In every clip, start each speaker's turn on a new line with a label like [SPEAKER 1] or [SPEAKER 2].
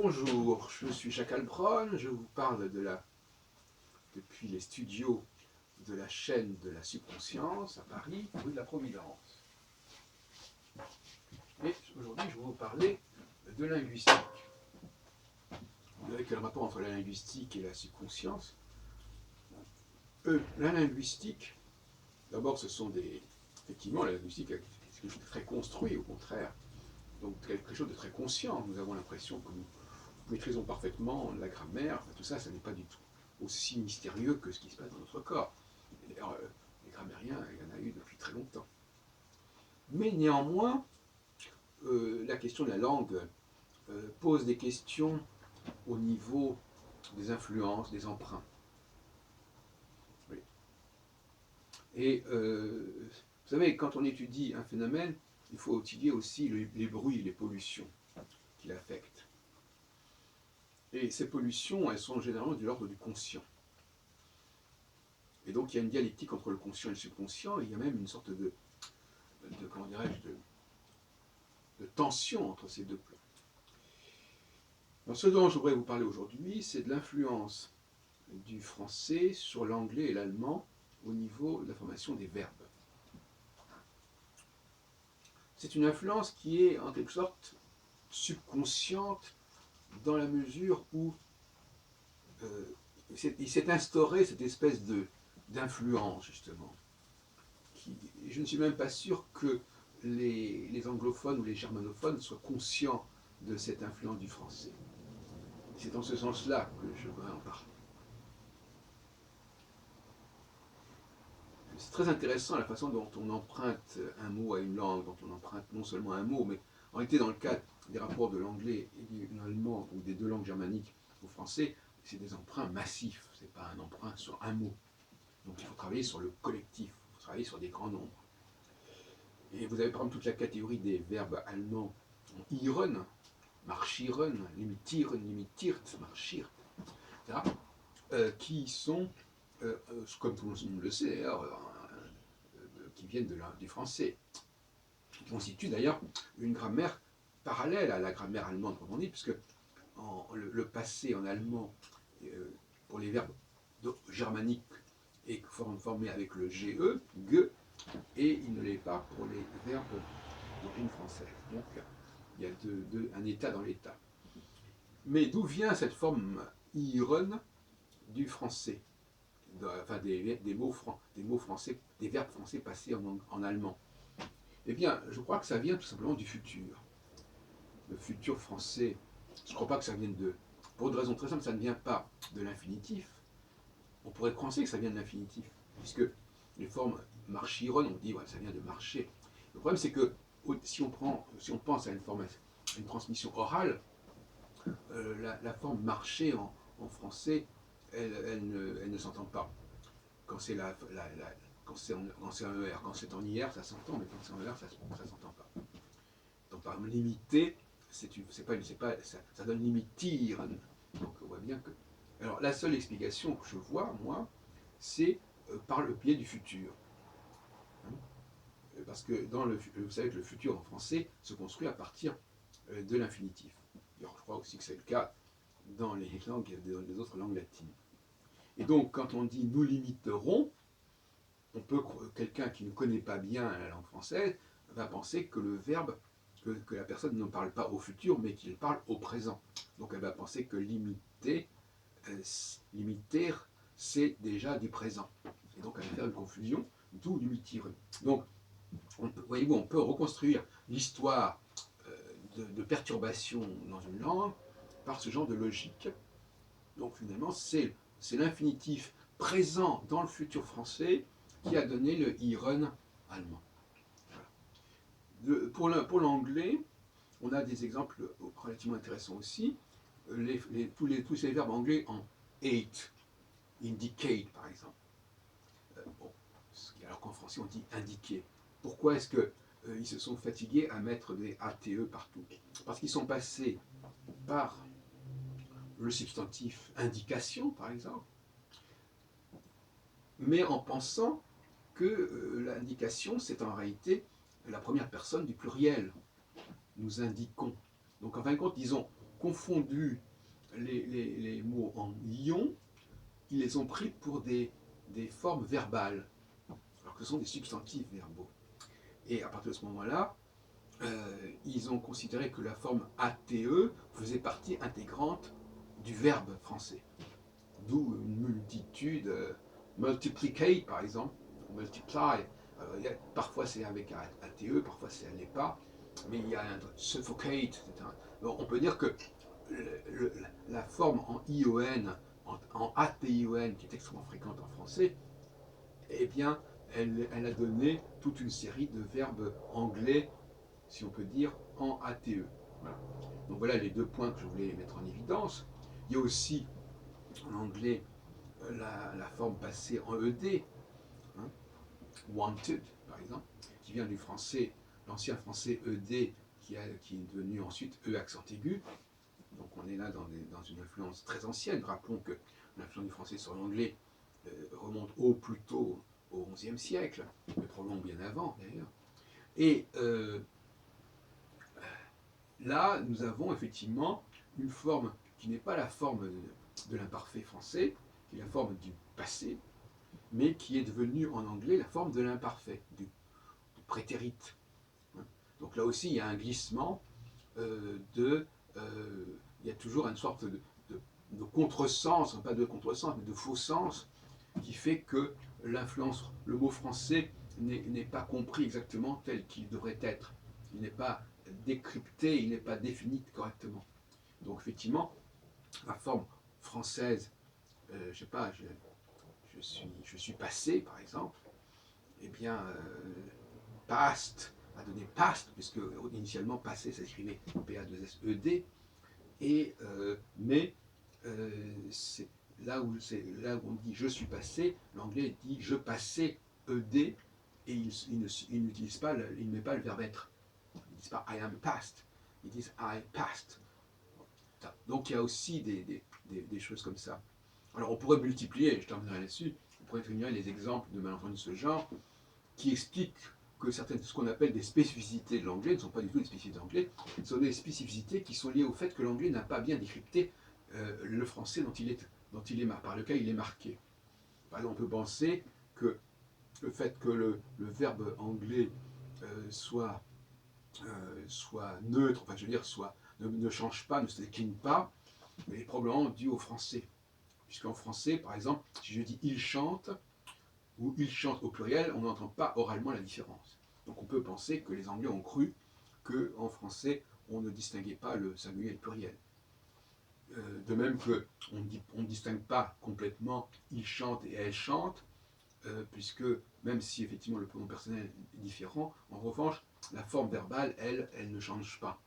[SPEAKER 1] Bonjour, je suis Chacal Bron, je vous parle depuis les studios de la chaîne de la subconscience à Paris, rue de la Providence. Et aujourd'hui, je vais vous parler de linguistique. Vous savez quel rapport entre la linguistique et la subconscience? La linguistique, d'abord, effectivement, la linguistique est quelque chose de très construit, au contraire. Donc quelque chose de très conscient. Nous avons l'impression que nous maîtrisons parfaitement la grammaire. Tout ça, ça n'est pas du tout aussi mystérieux que ce qui se passe dans notre corps. D'ailleurs, les grammairiens, il y en a eu depuis très longtemps. Mais néanmoins, la question de la langue pose des questions au niveau des influences, des emprunts. Oui. Et vous savez, quand on étudie un phénomène, il faut étudier aussi les bruits, les pollutions qui l'affectent. Et ces pollutions, elles sont généralement de l'ordre du conscient. Et donc il y a une dialectique entre le conscient et le subconscient, et il y a même une sorte de comment dirais-je, de tension entre ces deux plans. Alors, ce dont je voudrais vous parler aujourd'hui, c'est de l'influence du français sur l'anglais et l'allemand au niveau de la formation des verbes. C'est une influence qui est en quelque sorte subconsciente dans la mesure où il s'est instauré cette espèce d'influence, justement. Je ne suis même pas sûr que les anglophones ou les germanophones soient conscients de cette influence du français. C'est dans ce sens-là que je voudrais en parler. C'est très intéressant la façon dont on emprunte un mot à une langue, dont on emprunte non seulement un mot, mais en réalité dans le cas des rapports de l'anglais et de l'allemand ou des deux langues germaniques au français, c'est des emprunts massifs, ce n'est pas un emprunt sur un mot. Donc il faut travailler sur le collectif, il faut travailler sur des grands nombres. Et vous avez par exemple toute la catégorie des verbes allemands iren, marschieren, limitieren, limitiert, marschiert, etc., qui sont, comme tout le monde le sait d'ailleurs, qui viennent du français, qui constituent d'ailleurs une grammaire parallèle à la grammaire allemande, comme on dit, puisque le passé en allemand, pour les verbes germaniques, est formé avec le GE, ge, et il ne l'est pas pour les verbes d'origine française. Donc il y a un état dans l'état. Mais d'où vient cette forme iren du français, enfin des mots français, des verbes français passés en allemand? Eh bien, je crois que ça vient tout simplement du futur. Le futur français, je ne crois pas que ça vienne pour une raison très simple, ça ne vient pas de l'infinitif. On pourrait penser que ça vient de l'infinitif, puisque les formes marchiron, on dit ouais, ça vient de marcher. Le problème, c'est que si on pense à une transmission orale, la forme marcher en français, elle ne s'entend pas. Quand c'est quand c'est en ER, quand c'est en IR, ça s'entend, mais quand c'est en ER, ça ne s'entend pas. Donc par exemple, limiter, ça donne limitir. Donc on voit bien que. Alors la seule explication que je vois, moi, c'est par le biais du futur. Parce que vous savez que le futur en français se construit à partir de l'infinitif. Alors, je crois aussi que c'est le cas dans les autres langues latines. Et donc, quand on dit nous limiterons, quelqu'un qui ne connaît pas bien la langue française va penser que le verbe, que la personne ne parle pas au futur, mais qu'il parle au présent. Donc, elle va penser que limiter, c'est déjà du présent. Et donc, elle va faire une confusion, d'où limitieren. Donc, voyez-vous, on peut reconstruire l'histoire de perturbation dans une langue par ce genre de logique. Donc finalement, c'est l'infinitif présent dans le futur français qui a donné le iren allemand. Voilà. Pour l'anglais, on a des exemples relativement intéressants aussi. Tous ces verbes anglais en ate, indicate par exemple. Alors qu'en français on dit indiquer. Pourquoi est-ce qu'ils se sont fatigués à mettre des ATE partout? Parce qu'ils sont passés par le substantif indication, par exemple, mais en pensant que l'indication, c'est en réalité la première personne du pluriel. Nous indiquons. Donc en fin de compte, confondu les mots en ion, ils les ont pris pour des formes verbales, alors que ce sont des substantifs verbaux. Et à partir de ce moment-là, ils ont considéré que la forme ATE faisait partie intégrante du verbe français. D'où une multitude, multiplicate par exemple, multiply, parfois c'est avec ATE, parfois ça ne l'est pas, mais il y a un suffocate, etc. Donc on peut dire que la forme en ION, en ATION, qui est extrêmement fréquente en français, eh bien, elle a donné toute une série de verbes anglais, si on peut dire, en ATE. Voilà. Donc voilà les 2 points que je voulais mettre en évidence. Il y a aussi en anglais la forme passée en ED, hein, wanted par exemple, qui vient du français, l'ancien français ED qui est devenu ensuite E accent aigu. Donc on est là dans une influence très ancienne. Rappelons que l'influence du français sur l'anglais remonte plutôt au XIe siècle, mais probablement bien avant d'ailleurs. Et là, nous avons effectivement une forme qui n'est pas la forme de l'imparfait français, qui est la forme du passé, mais qui est devenue en anglais la forme de l'imparfait, du prétérite. Donc là aussi, il y a un glissement il y a toujours une sorte de contresens, pas de contresens, mais de faux sens, qui fait que l'influence, le mot français n'est pas compris exactement tel qu'il devrait être. Il n'est pas décrypté, il n'est pas défini correctement. Donc effectivement, la forme française, je ne sais pas, je suis passé par exemple, eh bien, past a donné past, puisque initialement passé s'écrivait P-A-2-S-E-D, mais c'est là où on dit je suis passé, l'anglais dit je passais ED, et il n'utilise pas, il ne met pas le verbe être. Ils ne disent pas I am past, ils disent I passed. Donc il y a aussi des choses comme ça. Alors on pourrait multiplier, je terminerai là-dessus, on pourrait terminer les exemples de malentendus de ce genre qui expliquent que certaines, ce qu'on appelle des spécificités de l'anglais ne sont pas du tout des spécificités de l'anglais, ce sont des spécificités qui sont liées au fait que l'anglais n'a pas bien décrypté le français par lequel il est marqué. Par exemple, on peut penser que le fait que le verbe anglais soit neutre, enfin je veux dire, ne change pas, ne se décline pas, est probablement dû au français. Puisqu'en français, par exemple, si je dis il chante, ou il chante au pluriel, on n'entend pas oralement la différence. Donc on peut penser que les Anglais ont cru qu'en français, on ne distinguait pas le singulier et le pluriel. De même qu'on ne distingue pas complètement il chante et elle chante, puisque même si effectivement le pronom personnel est différent, en revanche, la forme verbale, elle ne change pas.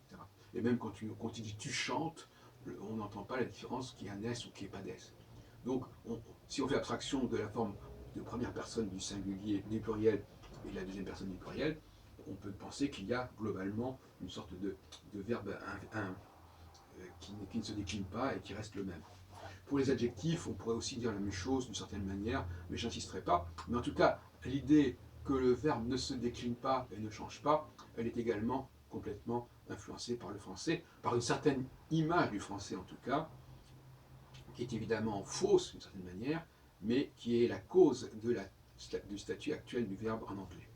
[SPEAKER 1] Etc. Et même quand tu dis tu chantes, on n'entend pas la différence qu'il y a un S ou qu'il n'y ait pas d'S. Donc, si on fait abstraction de la forme de première personne du singulier, du pluriel, et de la deuxième personne du pluriel, on peut penser qu'il y a globalement une sorte de verbe qui ne se décline pas et qui reste le même. Pour les adjectifs, on pourrait aussi dire la même chose d'une certaine manière, mais je n'insisterai pas. Mais en tout cas, l'idée que le verbe ne se décline pas et ne change pas, elle est également complètement influencée par le français, par une certaine image du français en tout cas, qui est évidemment fausse d'une certaine manière, mais qui est la cause du statut actuel du verbe en anglais.